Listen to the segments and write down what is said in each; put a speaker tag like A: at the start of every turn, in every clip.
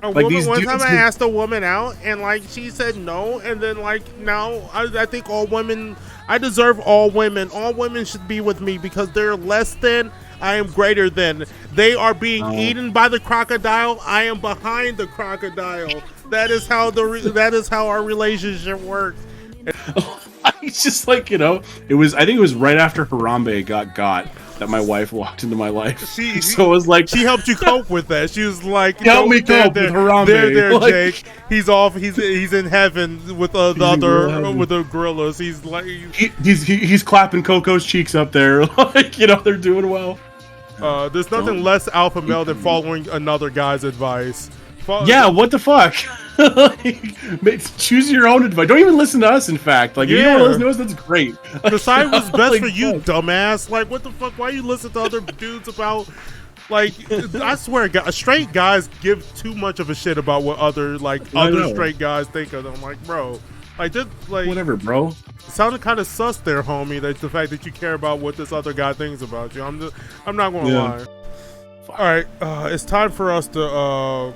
A: One time I asked a woman out, and like she said no, and then like now I think all women, I deserve all women. All women should be with me because they're less than, I am greater than. They are being eaten by the crocodile. I am behind the crocodile. That is how that is how our relationship works.
B: It's just like, it was, I think it was right after Harambe got that my wife walked into my life. So it was like,
A: she helped you cope with that. She was like,
B: help me cope with Harambe.
A: There, like, Jake. He's off. He's in heaven with with the gorillas. He's like,
B: he's clapping Coco's cheeks up there. Like, they're doing well.
A: There's nothing less alpha male than following another guy's advice.
B: Yeah, what the fuck? Choose your own advice. Don't even listen to us, in fact. Like, if you don't listen to us, that's great.
A: Decide what's best for you, dumbass. Like, what the fuck? Why you listen to other dudes about... Like, I swear, straight guys give too much of a shit about what other straight guys think of them. Like, bro. Like, just, like...
B: Whatever, bro.
A: Sounded kind of sus there, homie, that the fact that you care about what this other guy thinks about you. I'm not going to lie. All right, it's time for us to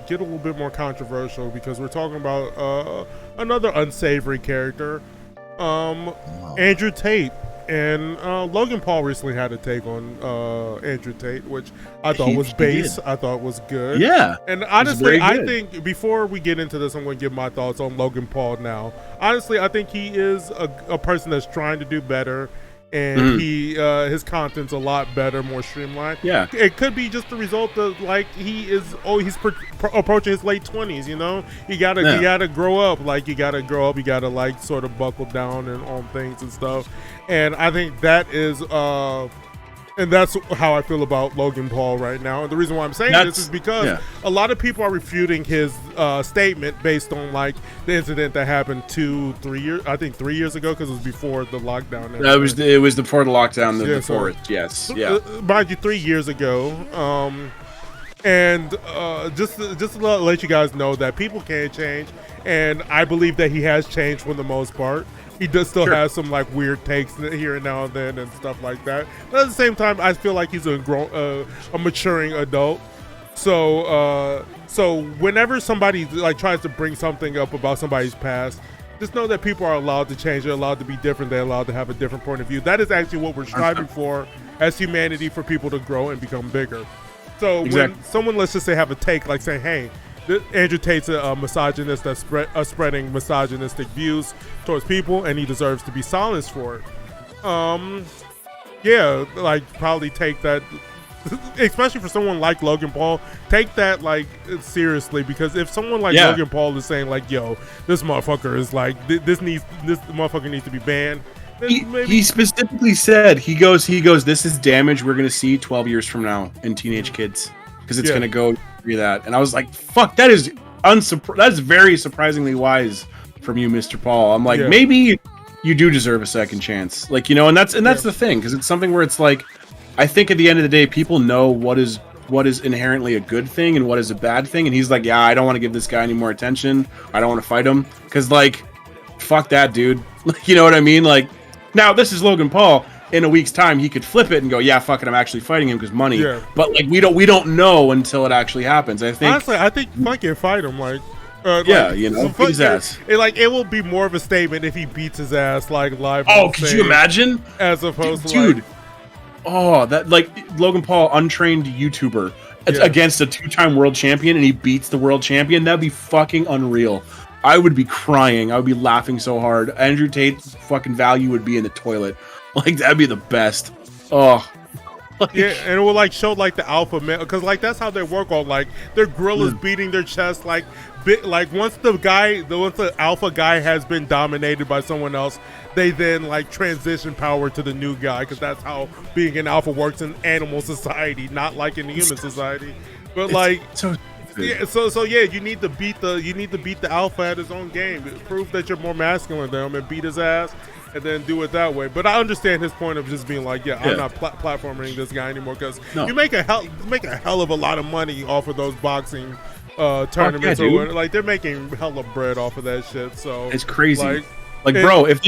A: get a little bit more controversial because we're talking about another unsavory character, Andrew Tate, and Logan Paul recently had a take on Andrew Tate, which I thought was base. I thought was good.
B: Yeah,
A: and honestly, I think before we get into this, I'm going to give my thoughts on Logan Paul now. Honestly, I think he is a person that's trying to do better. And his content's a lot better, more streamlined.
B: Yeah,
A: it could be just the result of like he's approaching his late 20s. You gotta grow up. Like you gotta like sort of buckle down and on things and stuff. And I think that is and that's how I feel about Logan Paul right now. And the reason why I'm saying this is because a lot of people are refuting his statement based on like the incident that happened 3 years ago, because it was before the lockdown.
B: It was before the lockdown. Before it, yes, yeah.
A: Mind you, 3 years ago. And just to let you guys know that people can change, and I believe that he has changed for the most part. He does still have some like weird takes here and now and then and stuff like that. But at the same time, I feel like he's a maturing adult. So whenever somebody like tries to bring something up about somebody's past, just know that people are allowed to change. They're allowed to be different. They're allowed to have a different point of view. That is actually what we're striving for as humanity, for people to grow and become bigger. So when someone, let's just say, have a take like saying, hey, Andrew Tate's a misogynist that's spreading misogynistic views towards people, and he deserves to be silenced for it. Like probably take that, especially for someone like Logan Paul, take that like seriously, because if someone like Logan Paul is saying like, yo, this motherfucker is like, this motherfucker needs to be banned.
B: He specifically said, he goes, this is damage we're going to see 12 years from now in teenage kids, because it's going to go through that. And I was like, fuck, that is very surprisingly wise from you, Mr. Paul. I'm like, maybe you do deserve a second chance. Like, and that's the thing, because it's something where it's like, I think at the end of the day, people know what is inherently a good thing and what is a bad thing. And he's like, yeah, I don't want to give this guy any more attention. I don't want to fight him. Because like, fuck that, dude. You know what I mean? Like, now, this is Logan Paul. In a week's time, he could flip it and go, yeah, fuck it, I'm actually fighting him because money. Yeah. But like, we don't know until it actually happens. I think.
A: Honestly, I think fuck it, fight him. Like,
B: beat his ass.
A: It will be more of a statement if he beats his ass like live.
B: Oh, could you imagine?
A: As opposed to
B: dude. That like Logan Paul, untrained YouTuber, against a 2-time world champion, and he beats the world champion. That'd be fucking unreal. I would be crying. I would be laughing so hard. Andrew Tate's fucking value would be in the toilet. Like, that'd be the best. Oh.
A: And it will like show like the alpha male, because like that's how they work on like their gorillas beating their chest like once the alpha guy has been dominated by someone else, they then like transition power to the new guy, because that's how being an alpha works in animal society, not like in the human society. But like so you need to beat the alpha at his own game. Prove that you're more masculine than him and beat his ass, and then do it that way. But I understand his point of just being like, I'm not platforming this guy anymore, because you make a hell of a lot of money off of those boxing tournaments. Like they're making hella bread off of that shit. So
B: it's crazy.
A: Like,
B: Like, bro, if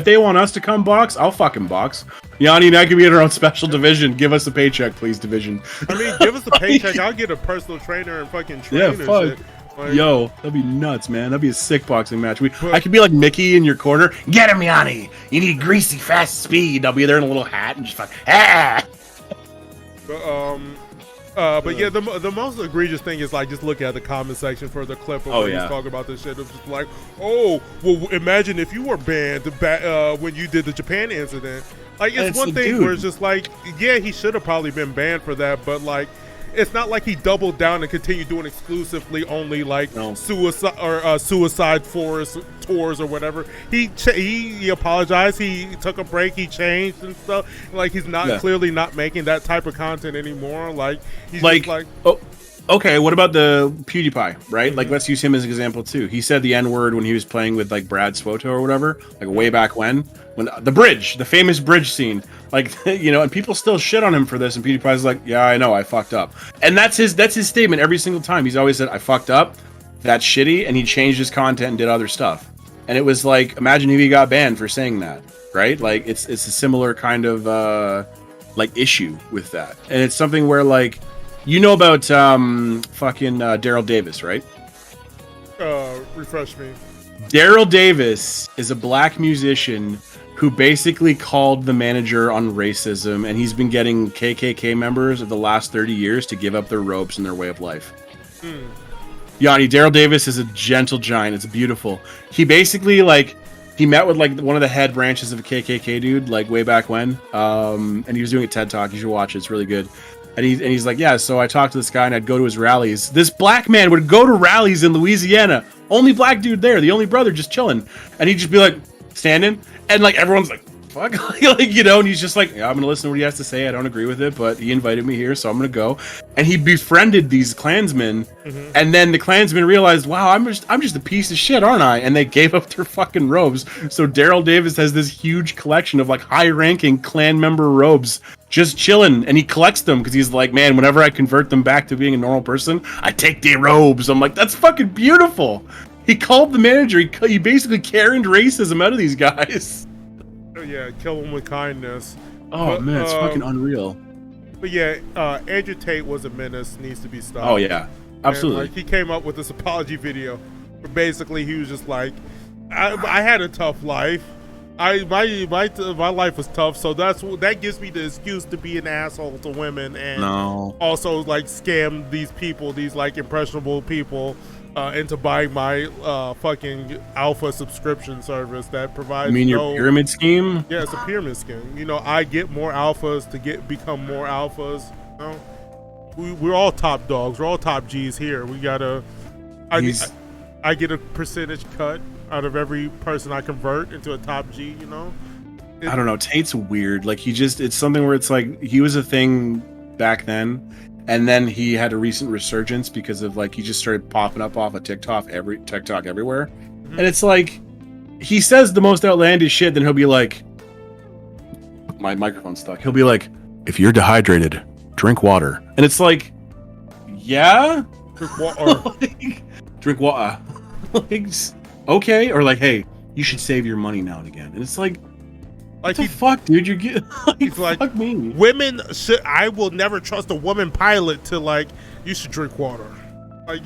B: they want us to come box, I'll fucking box. Yanni and I can be in our own special division. Give us a paycheck, please, division.
A: I mean, give us a paycheck. I'll get a personal trainer and fucking train and shit. Like,
B: yo, that'd be nuts, man. That'd be a sick boxing match. I could be like Mickey in your corner. Get him, Yanni. You need greasy, fast speed. I'll be there in a little hat and just like, ah.
A: But yeah, the most egregious thing is like just look at the comment section for the clip of when he's talking about this shit. It's just like, oh, well, imagine if you were banned when you did the Japan incident. Like, it's one thing where it's just like, yeah, he should have probably been banned for that, but like, it's not like he doubled down and continued doing exclusively only like suicide forest tours or whatever. He apologized. He took a break. He changed and stuff. Like, he's not clearly not making that type of content anymore. Like, he's just like,
B: oh, okay. What about the PewDiePie? Right? Like, let's use him as an example too. He said the N-word when he was playing with like Brad Swoto or whatever, like way back when the famous bridge scene. Like, you know, and people still shit on him for this, and PewDiePie's like, yeah, I know, I fucked up. And that's his statement every single time. He's always said, I fucked up, that's shitty, and he changed his content and did other stuff. And it was like, imagine if he got banned for saying that, right? Like, it's a similar kind of like issue with that. And it's something where, like, you know about fucking Daryl Davis, right?
A: Refresh me.
B: Daryl Davis is a black musician who basically called the manager on racism, and he's been getting KKK members of the last 30 years to give up their robes and their way of life. Yanni, Daryl Davis is a gentle giant. It's beautiful. He basically, like, he met with, like, one of the head branches of a KKK dude, like, way back when, and he was doing a TED Talk. You should watch it. It's really good. And he's like, yeah, so I talked to this guy, and I'd go to his rallies. This black man would go to rallies in Louisiana. Only black dude there. The only brother just chilling. And he'd just be, like, standing. And, like, everyone's like, fuck. Like, you know, and he's just like, yeah, I'm going to listen to what he has to say. I don't agree with it, but he invited me here, so I'm going to go. And he befriended these Klansmen. And then the Klansmen realized, wow, I'm just a piece of shit, aren't I? And they gave up their fucking robes. So Daryl Davis has this huge collection of, like, high-ranking Klan member robes just chilling, and he collects them because he's like, man, whenever I convert them back to being a normal person, I take their robes. I'm like, that's fucking beautiful. He called the manager. He basically carried racism out of these guys.
A: Yeah, kill them with kindness.
B: Oh, man, it's fucking unreal.
A: But yeah, Andrew Tate was a menace, needs to be stopped.
B: Oh, yeah, absolutely.
A: And, like, he came up with this apology video where basically he was just like, I had a tough life. My life was tough, so that gives me the excuse to be an asshole to women and also like scam these people, these like impressionable people, into buying my fucking alpha subscription service that provides.
B: You mean your pyramid scheme?
A: Yeah, it's a pyramid scheme. You know, I get more alphas to become more alphas. You know, we're all top dogs. We're all top G's here. We gotta. I get a percentage cut out of every person I convert into a top G, you know?
B: I don't know. Tate's weird. Like, it's something where it's like, he was a thing back then, and then he had a recent resurgence because of, like, he just started popping up off of TikTok everywhere. And it's like, he says the most outlandish shit, then he'll be like, my microphone's stuck. He'll be like, if you're dehydrated, drink water. And it's like, yeah?
A: Drink water.
B: Drink water. Like, okay, or like, hey, you should save your money now and again. And it's like what the fuck, dude? You're getting like, fuck me.
A: Women should. I will never trust a woman pilot to like. You should drink water. Like,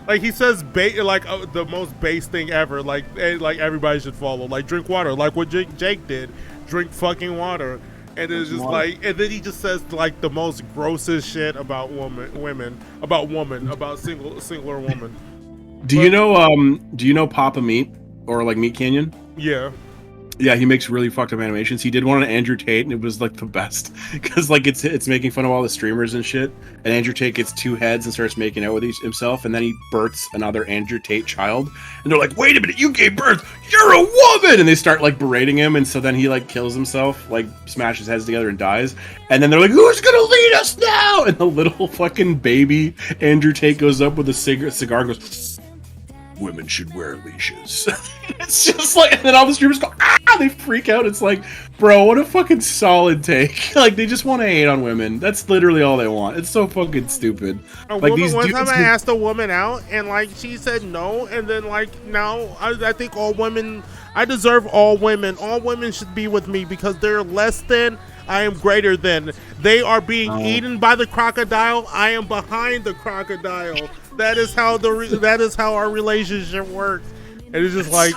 A: like he says, the most base thing ever. Like everybody should follow. Like, drink water. Like what Jake did. Drink fucking water. And it's just like, and then he just says like the most grossest shit about singular woman.
B: Do you know Papa Meat or like Meat Canyon?
A: Yeah.
B: Yeah, he makes really fucked up animations. He did one on Andrew Tate, and it was like the best because like it's making fun of all the streamers and shit. And Andrew Tate gets two heads and starts making out with himself, and then he births another Andrew Tate child. And they're like, "Wait a minute, you gave birth! You're a woman!" And they start like berating him, and so then he like kills himself, like smashes heads together and dies. And then they're like, "Who's gonna lead us now?" And the little fucking baby Andrew Tate goes up with a cigar and goes. women should wear leashes. It's just like, and then all the streamers go, they freak out. It's like, bro, what a fucking solid take. Like, they just want to hate on women. That's literally all they want. It's so fucking stupid. Like,
A: One time I asked a woman out, and like she said no, and then like now I think all women, I deserve all women. All women should be with me because they're less than, I am greater than. They are being eaten by the crocodile. I am behind the crocodile. That is how our relationship works. And it's just like,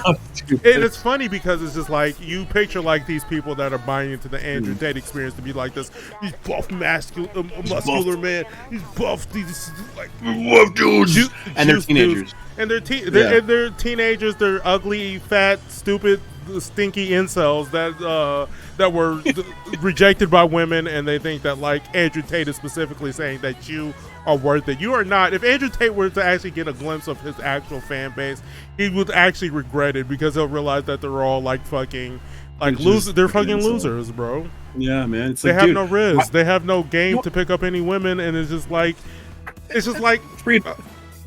A: it's funny because it's just like, you picture like these people that are buying into the Andrew Tate experience to be like this, these buff muscular man, these buff, these like buff dudes,
B: and they're teenagers,
A: and they're teenagers, they're ugly, fat, stupid, stinky incels that were rejected by women, and they think that like Andrew Tate is specifically saying that you are worth it. You are not. If Andrew Tate were to actually get a glimpse of his actual fan base, he would actually regret it because he'll realize that they're all like fucking like losers. They're fucking losers, bro.
B: Yeah, man. It's
A: they
B: like,
A: have
B: dude,
A: no riz. They have no game to pick up any women, and it's just like
B: free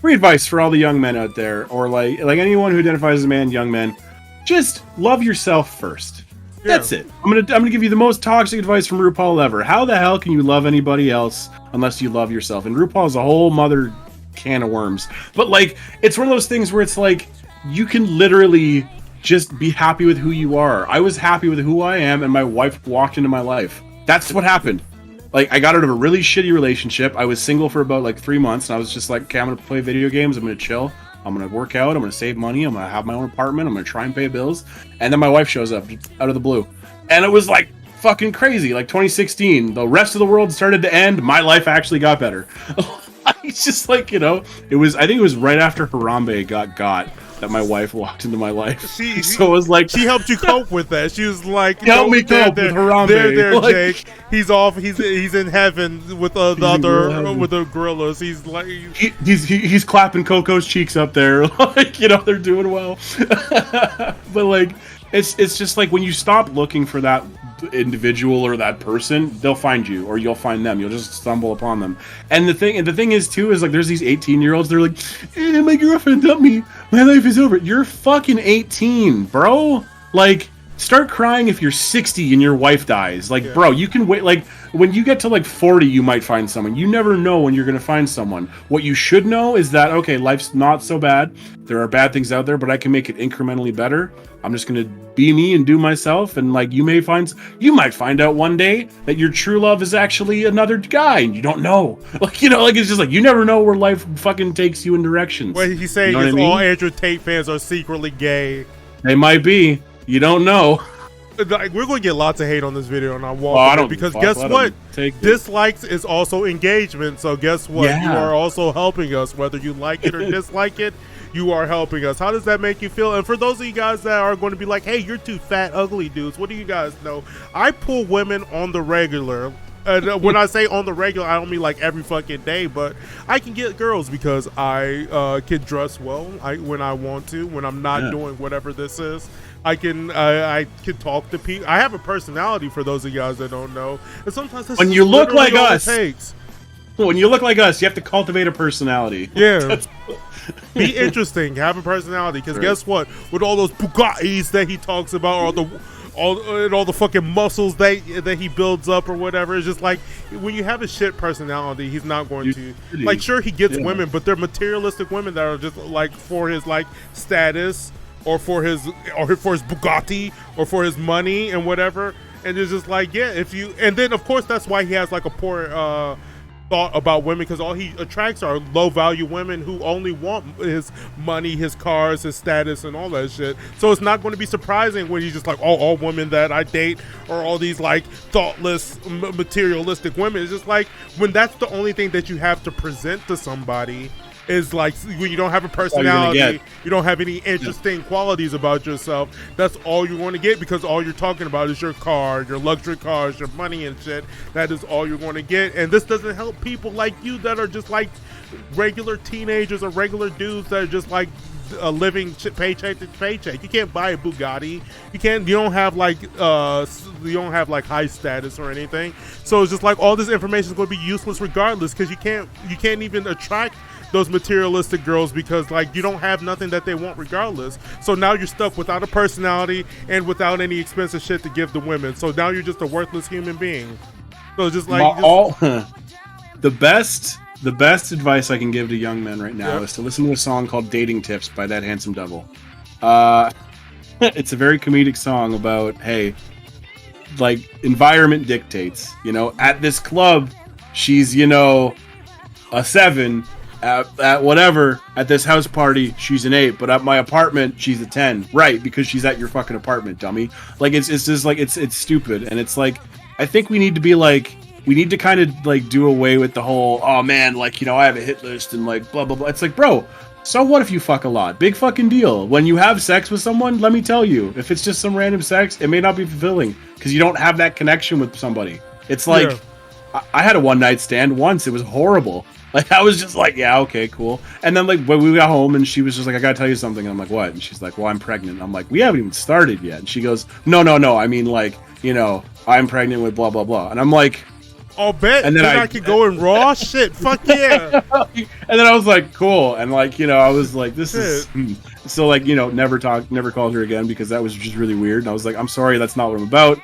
B: advice for all the young men out there, or like anyone who identifies as a man, young men. Just love yourself first. Yeah. That's it. I'm gonna give you the most toxic advice from RuPaul ever. How the hell can you love anybody else unless you love yourself? And RuPaul is a whole mother can of worms. But like, it's one of those things where it's like you can literally just be happy with who you are. I was happy with who I am, and my wife walked into my life. That's what happened. Like, I got out of a really shitty relationship. I was single for about like 3 months, and I was just like, okay, I'm gonna play video games. I'm gonna chill. I'm going to work out. I'm going to save money. I'm going to have my own apartment. I'm going to try and pay bills. And then my wife shows up out of the blue. And it was like fucking crazy. Like 2016, the rest of the world started to end. My life actually got better. It's just like, you know, I think it was right after Harambe got that my wife walked into my life. So it was like,
A: she helped you cope with that. She was like,
B: help me cope with Harambe.
A: There,
B: like,
A: Jake. He's off. He's in heaven with the gorillas. He's like,
B: he's clapping Coco's cheeks up there. Like, you know, they're doing well. But like, it's just like when you stop looking for that individual or that person, they'll find you, or you'll find them. You'll just stumble upon them. And the thing is too is like, there's these 18-year-olds. They're like, my girlfriend dumped me. My life is over. You're fucking 18, bro. Like, start crying if you're 60 and your wife dies. Like, bro, you can wait. Like, when you get to like 40, you might find someone. You never know when you're gonna find someone. What you should know is that, okay, life's not so bad. There are bad things out there, but I can make it incrementally better. I'm just gonna be me and do myself, and like, you might find out one day that your true love is actually another guy, and you don't know. Like, you know, like, it's just like, you never know where life fucking takes you in directions.
A: What he's saying is all Andrew Tate fans are secretly gay.
B: They might be. You don't know.
A: Like, we're going to get lots of hate on this video, and I'm walking because guess what? Dislikes is also engagement. So guess what? You are also helping us, whether you like it or dislike it. You are helping us. How does that make you feel? And for those of you guys that are going to be like, hey, you're two fat, ugly dudes, what do you guys know? I pull women on the regular. And when I say on the regular, I don't mean like every fucking day, but I can get girls because I can dress well when I want to, when I'm not doing whatever this is. I can talk to people. I have a personality, for those of you guys that don't know. And sometimes
B: when you look like us, when you look like us, you have to cultivate a personality.
A: Yeah. Be interesting, have a personality, because guess what? With all those Bugattis that he talks about, all the fucking muscles that he builds up or whatever, it's just like, when you have a shit personality, he's not going to like. Sure, he gets women, but they're materialistic women that are just like for his like status, or for his Bugatti, or for his money and whatever. And it's just like, and then of course that's why he has like a poor thought about women, because all he attracts are low value women who only want his money, his cars, his status, and all that shit. So it's not going to be surprising when he's just like, all women that I date are all these like thoughtless, materialistic women. It's just like, when that's the only thing that you have to present to somebody, is like, when you don't have a personality, you don't have any interesting qualities about yourself, that's all you're going to get, because all you're talking about is your car, your luxury cars, your money and shit. That is all you're going to get. And this doesn't help people like you that are just like regular teenagers or regular dudes that are just like living paycheck to paycheck. You can't buy a Bugatti. You don't have like high status or anything. So it's just like, all this information is going to be useless regardless, because you can't even attract those materialistic girls because like you don't have nothing that they want regardless. So now you're stuck without a personality and without any expensive shit to give the women. So now you're just a worthless human being. So just like
B: the best advice I can give to young men right now is to listen to a song called "Dating Tips" by That Handsome Devil. It's a very comedic song about, hey, like environment dictates, you know, at this club she's, you know, a 7, at whatever, at this house party she's an 8, but at my apartment she's a 10, right? Because she's at your fucking apartment, dummy. Like it's just like it's stupid. And it's like, I think we need to be like, we need to kind of like do away with the whole, oh man, like, you know, I have a hit list and like blah blah blah. It's like, bro, so what if you fuck a lot? Big fucking deal. When you have sex with someone, let me tell you, if it's just some random sex, it may not be fulfilling because you don't have that connection with somebody. It's like, I had a one night stand once. It was horrible. Like, I was just like, yeah, okay, cool. And then like when we got home and she was just like, I gotta tell you something. And I'm like, what? And she's like, well, I'm pregnant. And I'm like, we haven't even started yet. And she goes, no. I mean, like, you know, I'm pregnant with blah, blah, blah. And I'm like,
A: oh, bet. And then I could go in raw shit. Fuck yeah.
B: And then I was like, cool. And like, you know, I was like, this is so like, you know, never called her again because that was just really weird. And I was like, I'm sorry, that's not what I'm about.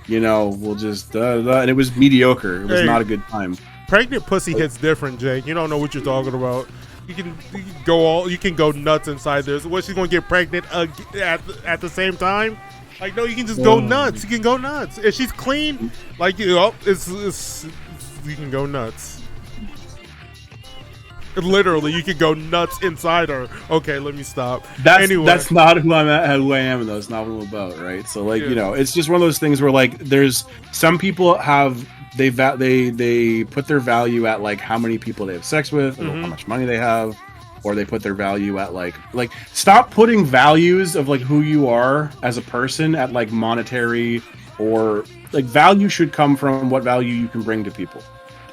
B: You know, we'll just and it was mediocre. It was not a good time.
A: Pregnant pussy hits different, Jake. You don't know what you're talking about. You can go nuts inside there. So what, she's gonna get pregnant at the same time? Like, no, you can just go nuts. You can go nuts. If she's clean, like, you know, you can go nuts. Literally, you can go nuts inside her. Okay, let me stop.
B: That's not who I am, though. It's not what I'm about, right? So, like, you know, it's just one of those things where, like, there's some people they put their value at like how many people they have sex with, or how much money they have. Or they put their value at like stop putting values of like who you are as a person at like monetary, or like value should come from what value you can bring to people.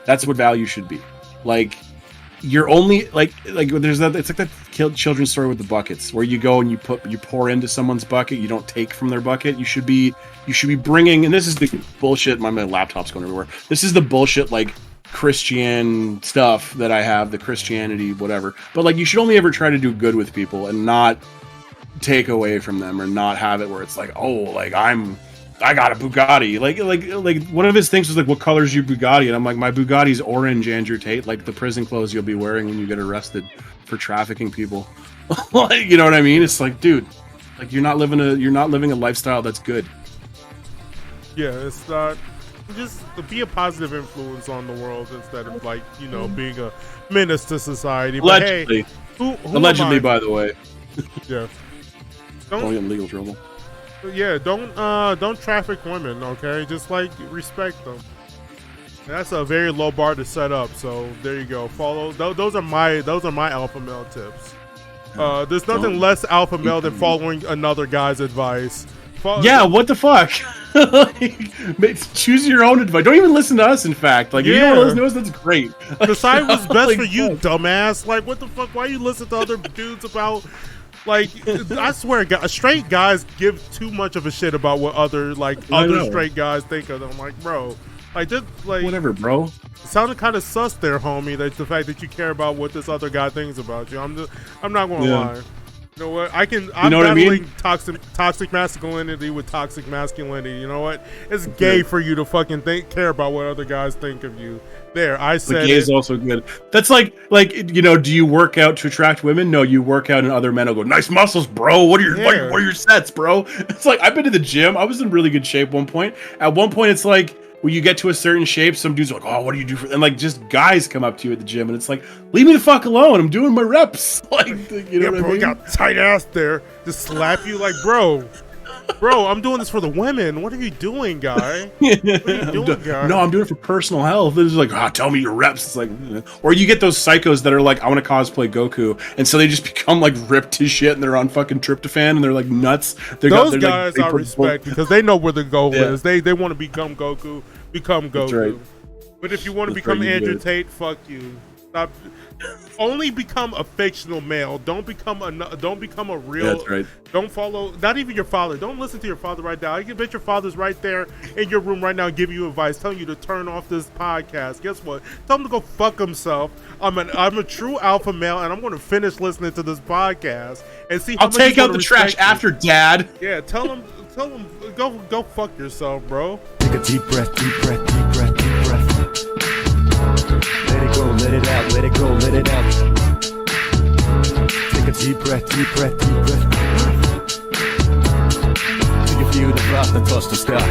B: That's what value should be. Like, you're only like there's that, it's like that children's story with the buckets where you go and you pour into someone's bucket, you don't take from their bucket. You should be bringing, and this is the bullshit. My laptop's going everywhere. This is the bullshit like Christian stuff that I have, the Christianity, whatever. But like, you should only ever try to do good with people and not take away from them, or not have it where it's like, oh, like I got a Bugatti. Like one of his things was like, what color's your Bugatti? And I'm like, my Bugatti's orange, Andrew Tate, like the prison clothes you'll be wearing when you get arrested for trafficking people. Like, you know what I mean? It's like, dude, like you're not living a lifestyle that's good.
A: Yeah, it's not. Just to be a positive influence on the world instead of like, you know, being a menace to society. But
B: allegedly,
A: hey, who
B: allegedly, by the way.
A: Yeah.
B: Don't get in legal trouble.
A: Yeah, don't traffic women, okay? Just like respect them. That's a very low bar to set up. So there you go. Follow. Those are my alpha male tips. There's nothing less alpha male than following another guy's advice.
B: Yeah, what the fuck? Like, choose your own advice. Don't even listen to us, in fact. Like, if you don't want to listen to us, that's great.
A: Decide what's best like, for you, dumbass. Like, what the fuck? Why you listen to other dudes about... Like, I swear, straight guys give too much of a shit about what other straight guys think of them. Like, bro, like, just, like... Whatever,
B: bro.
A: It sounded kind of sus there, homie, that the fact that you care about what this other guy thinks about you. I'm not going to lie. You know what? I'm battling toxic masculinity with toxic masculinity. You know what? It's gay for you to fucking care about what other guys think of you. There, I said
B: it. Gay is also good. That's like, you know, do you work out to attract women? No, you work out and other men will go, nice muscles, bro. What are your sets, bro? It's like, I've been to the gym. I was in really good shape one point. At one point, it's like, when you get to a certain shape, some dudes are like, oh, what do you do for... And like, just guys come up to you at the gym, and it's like, leave me the fuck alone. I'm doing my reps. Like, you know what I mean?
A: You got tight ass there. Just slap you like, bro, I'm doing this for the women. What are you doing, guy? What are you doing, guy?
B: No, I'm doing it for personal health. It's like, tell me your reps. It's like, or you get those psychos that are like, I want to cosplay Goku, and so they just become like ripped to shit, and they're on fucking tryptophan, and they're like nuts.
A: Those guys I respect because they know where the goal is. They want to become Goku. Become Goku.
B: Right.
A: But if you want to become Andrew Tate, fuck you. Stop. Only become a fictional male. Don't become a real.
B: That's right.
A: Don't follow. Not even your father. Don't listen to your father right now. I can bet your father's right there in your room right now, giving you advice, telling you to turn off this podcast. Guess what? Tell him to go fuck himself. I'm a true alpha male, and I'm going to finish listening to this podcast and see. How
B: I'll take out the trash after, Dad.
A: Yeah, tell him. Go fuck yourself, bro.
C: Take a deep breath, deep breath, deep breath, deep breath. Let it go, let it out, let it go, let it out. Take a deep breath, deep breath, deep breath. Take a few to drop and touch the sky.